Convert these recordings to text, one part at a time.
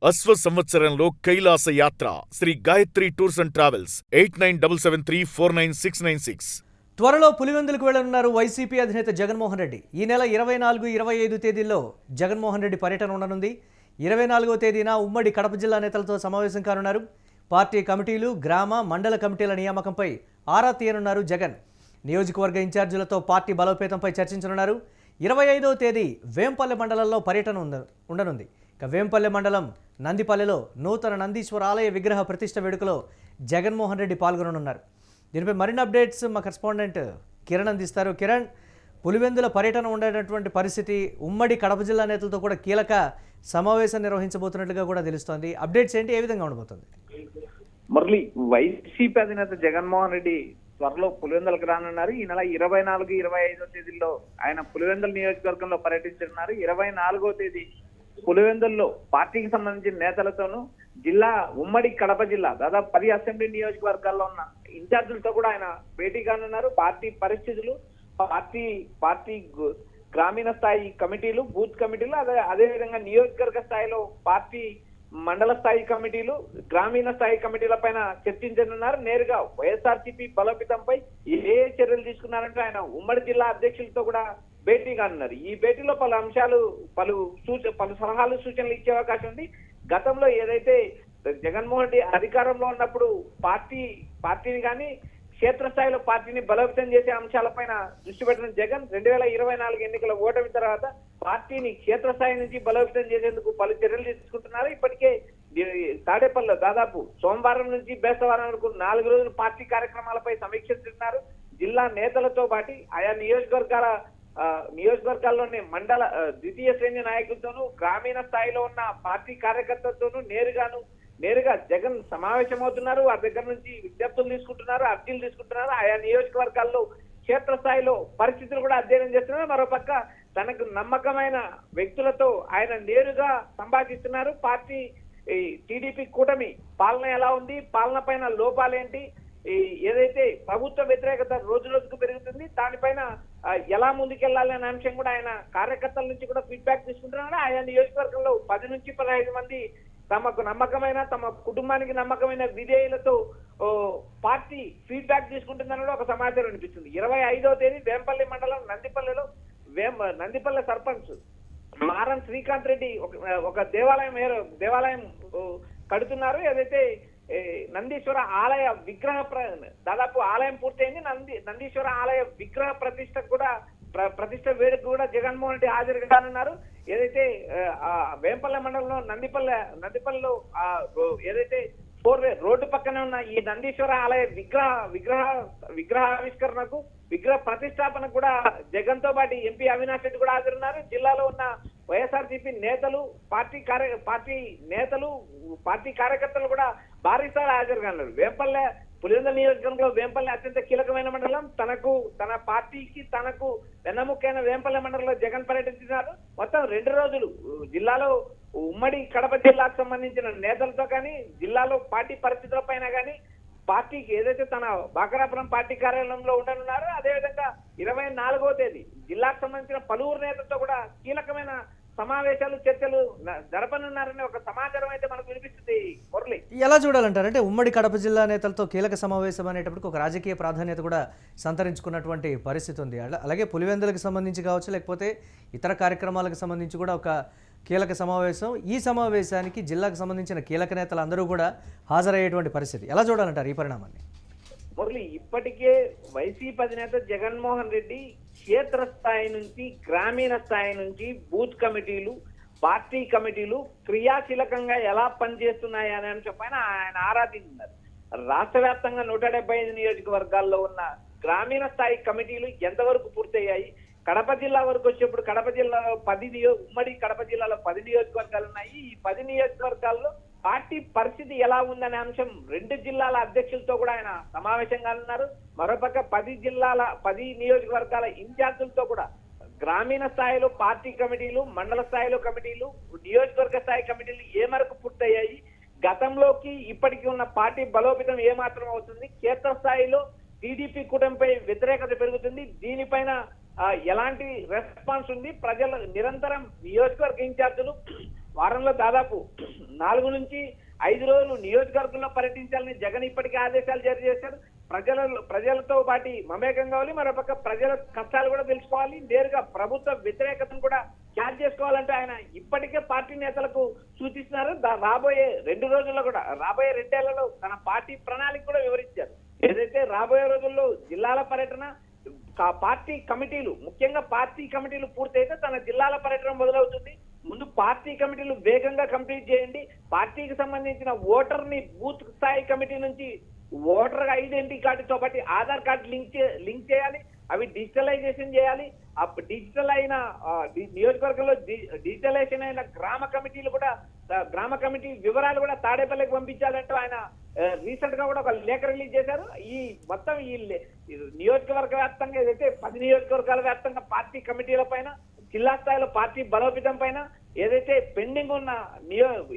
అశ్వ సంవత్సరంలో కైలాస యాత్ర Sri Gayatri tours and travels 8977349696. త్వరలో పులివెందులకు వెళ్లనున్నారు వైసీపీ అధినేత జగన్మోహన్ రెడ్డి. ఈ నెల 24, 25 తేదీల్లో జగన్మోహన్ రెడ్డి పర్యటన ఉండనుంది. 24వ తేదీన ఉమ్మడి కడప జిల్లా నేతలతో సమావేశం కానున్నారు. పార్టీ కమిటీలు, గ్రామ, మండల కమిటీల నియామకంపై ఆరా తీయనున్నారు జగన్. నియోజకవర్గ ఇన్ఛార్జీలతో పార్టీ బలోపేతంపై చర్చించనున్నారు. 25వ తేదీ వేంపల్లె మండలంలో పర్యటన ఉండనుంది. ఇక వేంపల్లె మండలం నందిపల్లెలో నూతన నందీశ్వర ఆలయ విగ్రహ ప్రతిష్ఠ వేడుకలో జగన్మోహన్ రెడ్డి పాల్గొననున్నారు. దీనిపై మరిన్ని అప్డేట్స్ మా కరెస్పాండెంట్ కిరణ్ అందిస్తారు. కిరణ్, పులివెందుల పర్యటన ఉండేటటువంటి పరిస్థితి, ఉమ్మడి కడప జిల్లా నేతలతో కూడా కీలక సమావేశం నిర్వహించబోతున్నట్లుగా కూడా తెలుస్తోంది. అప్డేట్స్ ఏంటి, ఏ విధంగా ఉండబోతుంది? మురళి, వైసీపీ అధినేత జగన్మోహన్ రెడ్డి త్వరలో పులివెందులకు రానున్నారు. ఈ నెల 24, 25వ తేదీల్లో ఆయన పులివెందుల నియోజకవర్గంలో పర్యటించనున్నారు. 24వ తేదీ పులివెందుల్లో పార్టీకి సంబంధించిన నేతలతోనూ జిల్లా, ఉమ్మడి కడప జిల్లా దాదాపు 10 అసెంబ్లీ నియోజకవర్గాల్లో ఉన్న ఇన్ఛార్జీలతో కూడా ఆయన భేటీ కానున్నారు. పార్టీ పరిస్థితులు, పార్టీ గ్రామీణ స్థాయి కమిటీలు, బూత్ కమిటీలు, అదేవిధంగా నియోజకవర్గ స్థాయిలో పార్టీ మండల స్థాయి కమిటీలు, గ్రామీణ స్థాయి కమిటీల పైన చర్చించనున్నారు. నేరుగా వైఎస్ఆర్సీపీ బలోపేతంపై ఏ చర్యలు తీసుకున్నారంటే ఆయన ఉమ్మడి జిల్లా అధ్యక్షులతో కూడా భేటీ కానున్నారు. ఈ భేటీలో పలు అంశాలు, పలు సలహాలు, సూచనలు ఇచ్చే అవకాశం ఉంది. గతంలో ఏదైతే జగన్మోహన్ రెడ్డి అధికారంలో ఉన్నప్పుడు పార్టీని కానీ క్షేత్రస్థాయిలో పార్టీని బలోపేతం చేసే అంశాలపైన దృష్టి పెట్టిన జగన్ 2024 ఎన్నికల ఓటమి తర్వాత పార్టీని క్షేత్రస్థాయి నుంచి బలోపేతం చేసేందుకు పలు చర్యలు తీసుకుంటున్నారు. ఇప్పటికే తాడేపల్లిలో దాదాపు సోమవారం నుంచి బేస్తవారం వరకు 4 రోజులు పార్టీ కార్యక్రమాలపై సమీక్షిస్తున్నారు. జిల్లా నేతలతో పాటు ఆయా నియోజకవర్గాల్లోని మండల ద్వితీయ శ్రేణి నాయకులతోనూ, గ్రామీణ స్థాయిలో ఉన్న పార్టీ కార్యకర్తలతోనూ నేరుగా జగన్ సమావేశమవుతున్నారు. వారి దగ్గర నుంచి విజ్ఞప్తులు తీసుకుంటున్నారు, అర్జీలు తీసుకుంటున్నారు. ఆయా నియోజకవర్గాల్లో క్షేత్రస్థాయిలో పరిస్థితులు కూడా అధ్యయనం చేస్తున్నారు. మరోపక్క తనకు నమ్మకమైన వ్యక్తులతో ఆయన నేరుగా సంభాషిస్తున్నారు. పార్టీ టీడీపీ కూటమి పాలన ఎలా ఉంది, పాలన పైన లోపాలేంటి, ఏదైతే ప్రభుత్వ వ్యతిరేకత రోజు రోజుకు పెరుగుతుంది, దానిపైన ఎలా ముందుకెళ్లాలి అనే అంశం కూడా ఆయన కార్యకర్తల నుంచి కూడా ఫీడ్బ్యాక్ తీసుకుంటున్నారు. ఆయా నియోజకవర్గంలో 10 నుంచి 15 మంది తమకు నమ్మకమైన, తమ కుటుంబానికి నమ్మకమైన విధేయులతో పార్టీ ఫీడ్బ్యాక్ తీసుకుంటుందని ఒక సమాచారం అనిపిస్తుంది. 25వ తేదీ వేంపల్లి మండలం నందిపల్లె సర్పంచ్ మారం శ్రీకాంత్ రెడ్డి ఒక దేవాలయం కడుతున్నారు. ఏదైతే నందీశ్వర ఆలయ విగ్రహ దాదాపు ఆలయం పూర్తయింది. నందీశ్వర ఆలయ విగ్రహ ప్రతిష్ట వేడుక కూడా జగన్మోహన్ రెడ్డి హాజరు కానున్నారు. ఏదైతే వేంపల్లె మండలంలో నందిపల్లిలో ఏదైతే 4-వే రోడ్డు పక్కనే ఉన్న ఈ నందీశ్వర ఆలయ విగ్రహావిష్కరణకు, విగ్రహ ప్రతిష్టాపనకు కూడా జగన్ తో పాటు ఎంపీ అవినాష్ రెడ్డి కూడా హాజరున్నారు. జిల్లాలో ఉన్న వైఎస్ఆర్సీపీ నేతలు, పార్టీ కార్యకర్తలు కూడా భారీ స్థాయిలో హాజరు కానున్నారు. పులివెందుల నియోజకవర్గంలో వేంపల్లె అత్యంత కీలకమైన మండలం. తన పార్టీకి తనకు వెన్నముక్కైన వేంపల్లె మండలంలో జగన్ పర్యటించినారు. మొత్తం 2 రోజులు జిల్లాలో ఉమ్మడి కడప జిల్లాకు సంబంధించిన నేతలతో కానీ, జిల్లాలో పార్టీ పరిస్థితుల పైన కానీ, పార్టీకి ఏదైతే తన బాకరాపురం పార్టీ కార్యాలయంలో ఉండనున్నారో, అదేవిధంగా 24వ తేదీ జిల్లాకు సంబంధించిన పలువురు నేతలతో కూడా కీలకమైన సమావేశాలు, చర్చలు జరపనున్నారనే ఒక సమాచారం అయితే మనకు వినిపిస్తుంది. మురళి, ఎలా చూడాలంటారు? అంటే ఉమ్మడి కడప జిల్లా నేతలతో కీలక సమావేశం అనేటప్పటికి ఒక రాజకీయ ప్రాధాన్యత కూడా సంతరించుకున్నటువంటి పరిస్థితి ఉంది. అలాగే పులివెందులకు సంబంధించి కావచ్చు, లేకపోతే ఇతర కార్యక్రమాలకు సంబంధించి కూడా ఒక కీలక సమావేశం. ఈ సమావేశానికి జిల్లాకు సంబంధించిన కీలక నేతలు అందరూ కూడా హాజరయ్యేటువంటి పరిస్థితి. ఎలా చూడాలంటారు ఈ పరిణామాన్ని? మురళి, ఇప్పటికే వైసీపీ అధినేత జగన్మోహన్ రెడ్డి క్షేత్రస్థాయి నుంచి, గ్రామీణ స్థాయి నుంచి బూత్ కమిటీలు, పార్టీ కమిటీలు క్రియాశీలకంగా ఎలా పనిచేస్తున్నాయి అనే అంశం పైన ఆయన ఆరాధిస్తున్నారు. రాష్ట్ర వ్యాప్తంగా 175 నియోజకవర్గాల్లో ఉన్న గ్రామీణ స్థాయి కమిటీలు ఎంతవరకు పూర్తయ్యాయి, కడప జిల్లా వరకు వచ్చేప్పుడు కడప జిల్లాలో ఉమ్మడి కడప జిల్లాలో 10 నియోజకవర్గాలు ఉన్నాయి. ఈ 10 నియోజకవర్గాల్లో పార్టీ పరిస్థితి ఎలా ఉందనే అంశం 2 జిల్లాల అధ్యక్షులతో కూడా ఆయన సమావేశం కానున్నారు. మరోపక్క 10 నియోజకవర్గాల ఇన్ఛార్జీలతో కూడా గ్రామీణ స్థాయిలో పార్టీ కమిటీలు, మండల స్థాయిలో కమిటీలు, నియోజకవర్గ స్థాయి కమిటీలు ఏ మేరకు పూర్తయ్యాయి, గతంలోకి ఇప్పటికీ ఉన్న పార్టీ బలోపేతం ఏమాత్రం అవుతుంది, క్షేత్రస్థాయిలో టీడీపీ కూటమిపై వ్యతిరేకత పెరుగుతుంది, దీనిపైన ఎలాంటి రెస్పాన్స్ ఉంది, ప్రజలు నిరంతరం నియోజకవర్గ ఇన్ఛార్జీలు వారంలో దాదాపు 4 నుంచి 5 రోజులు నియోజకవర్గంలో పర్యటించాలని జగన్ ఇప్పటికే ఆదేశాలు జారీ చేశారు. ప్రజలతో పాటు మమేకం కావాలి, మరోపక్క ప్రజల కష్టాలు కూడా తెలుసుకోవాలి, నేరుగా ప్రభుత్వ వ్యతిరేకతను కూడా క్యాచ్ చేసుకోవాలంటే ఆయన ఇప్పటికే పార్టీ నేతలకు సూచిస్తున్నారు. రాబోయే 2 రోజుల్లో కూడా, రాబోయే 2 ఏళ్లలో తన పార్టీ ప్రణాళిక కూడా వివరించారు. ఏదైతే రాబోయే రోజుల్లో జిల్లాల పర్యటన, పార్టీ కమిటీలు, ముఖ్యంగా పార్టీ కమిటీలు పూర్తయితే తన జిల్లాల పర్యటన మొదలవుతుంది. ముందు పార్టీ కమిటీలు వేగంగా కంప్లీట్ చేయండి. పార్టీకి సంబంధించిన ఓటర్ని బూత్ స్థాయి కమిటీ నుంచి ఓటర్ ఐడెంటిటీ కార్డుతో పాటు ఆధార్ కార్డు లింక్ చేయాలి. అవి డిజిటలైజేషన్ చేయాలి. డిజిటల్ అయిన నియోజకవర్గంలో డిజిటలైజేషన్ అయిన గ్రామ కమిటీలు కూడా, గ్రామ కమిటీ వివరాలు కూడా తాడేపల్లికి పంపించాలంటూ ఆయన రీసెంట్ గా కూడా ఒక లేఖ రిలీజ్ చేశారు. ఈ మొత్తం ఈ నియోజకవర్గ వ్యాప్తంగా ఏదైతే 10 నియోజకవర్గాల వ్యాప్తంగా పార్టీ కమిటీల పైన, జిల్లా స్థాయిలో పార్టీ బలోపేతం పైన, ఏదైతే పెండింగ్ ఉన్న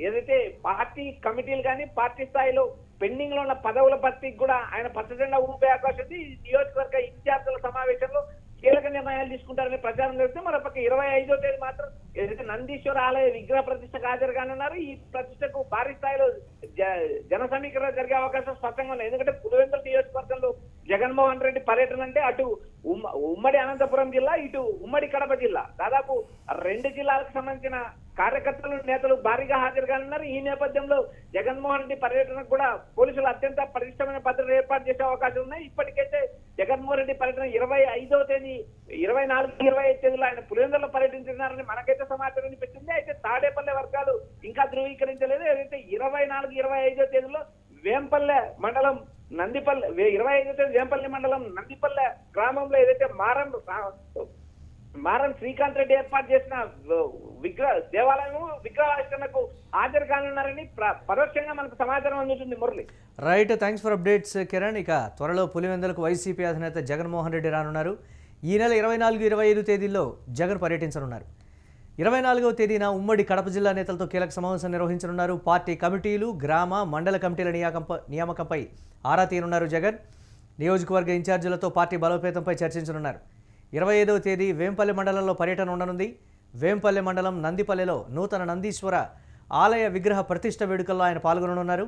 ఏదైతే పార్టీ కమిటీలు కానీ పార్టీ స్థాయిలో పెండింగ్ లో ఉన్న పదవుల భర్తీకి కూడా ఆయన పచ్చజెండా ఊపే అవకాశం ఉంది. ఈ నియోజకవర్గ ఇన్ఛార్జీల సమావేశంలో కీలక నిర్ణయాలు తీసుకుంటారని ప్రచారం జరిగితే, మరొక 25వ తేదీ మాత్రం ఏదైతే నందీశ్వర ఆలయ విగ్రహ ప్రతిష్టకు హాజరు కానున్నారు. ఈ ప్రతిష్టకు భారీ స్థాయిలో జన సమీకరణ జరిగే అవకాశం స్పష్టంగా ఉంది. ఎందుకంటే పులివెందుల నియోజకవర్గంలో జగన్మోహన్ రెడ్డి పర్యటన అంటే అటు ఉమ్మడి అనంతపురం జిల్లా, ఇటు ఉమ్మడి కడప జిల్లా, దాదాపు 2 జిల్లాలకు సంబంధించిన కార్యకర్తలు, నేతలు భారీగా హాజరు కానున్నారు. ఈ నేపథ్యంలో జగన్మోహన్ రెడ్డి పర్యటనకు కూడా పోలీసులు అత్యంత పటిష్టమైన భద్రత ఏర్పాటు చేసే అవకాశం ఉన్నాయి. ఇప్పటికైతే జగన్మోహన్ రెడ్డి పర్యటన 25వ తేదీ, 24, 25 తేదీలో ఆయన పులివెందులలో పర్యటించినారని మనకైతే సమాచారం పెట్టింది. అయితే తాడేపల్లి వర్గాలు ఇంకా ధృవీకరించలేదు. ఏదైతే 24, 25వ తేదీలో వేంపల్లె మండలం నందిపల్లె, 25వ తేదీ వేంపల్లి మండలం నందిపల్లె గ్రామంలో ఏదైతే మారం శ్రీకాంత్ రెడ్డి ఏర్పాటు చేసిన దేవాలయం విగ్రహావిష్కరణకు హాజరు కానున్నారని పరోక్షంగా మనకు సమాచారం అందుతుంది. Murali, right, thanks for updates Kiran. ఇక త్వరలో పులివెందులకు వైసీపీ అధినేత జగన్మోహన్ రెడ్డి రానున్నారు. ఈ నెల 24, 25 తేదీల్లో జగన్ పర్యటించనున్నారు. 24వ తేదీన ఉమ్మడి కడప జిల్లా నేతలతో కీలక సమావేశం నిర్వహించనున్నారు. పార్టీ కమిటీలు, గ్రామ, మండల కమిటీల నియామకంపై ఆరా తీయనున్నారు జగన్. నియోజకవర్గ ఇన్ఛార్జీలతో పార్టీ బలోపేతంపై చర్చించనున్నారు. 25వ తేదీ వేంపల్లి మండలంలో పర్యటన ఉండనుంది. వేంపల్లి మండలం నందిపల్లెలో నూతన నందీశ్వర ఆలయ విగ్రహ ప్రతిష్ఠ వేడుకల్లో ఆయన పాల్గొననున్నారు.